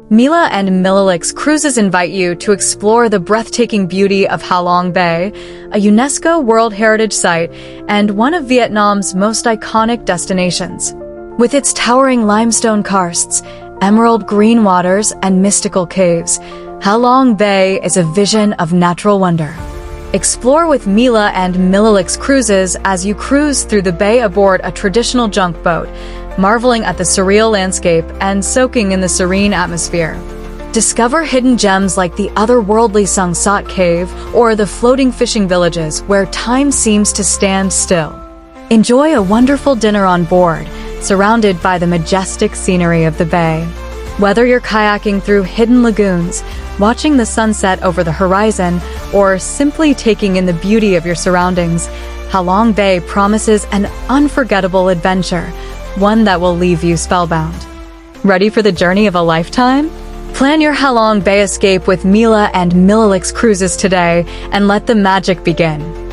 Mila and Milalux Cruises invite you to explore the breathtaking beauty of Halong Bay, a UNESCO World Heritage Site and one of Vietnam's most iconic destinations. With its towering limestone karsts, emerald green waters, and mystical caves, Halong Bay is a vision of natural wonder. Explore with Mila and Milalux Cruises as you cruise through the bay aboard a traditional junk boat, marveling at the surreal landscape and soaking in the serene atmosphere. Discover hidden gems like the otherworldly Sot Cave or the floating fishing villages where time seems to stand still. Enjoy a wonderful dinner on board, surrounded by the majestic scenery of the bay. Whether you're kayaking through hidden lagoons, watching the sunset over the horizon, or simply taking in the beauty of your surroundings, Halong Bay promises an unforgettable adventure, one that will leave you spellbound. Ready for the journey of a lifetime? Plan your Halong Bay escape with Mila and Milalux Cruises today and let the magic begin.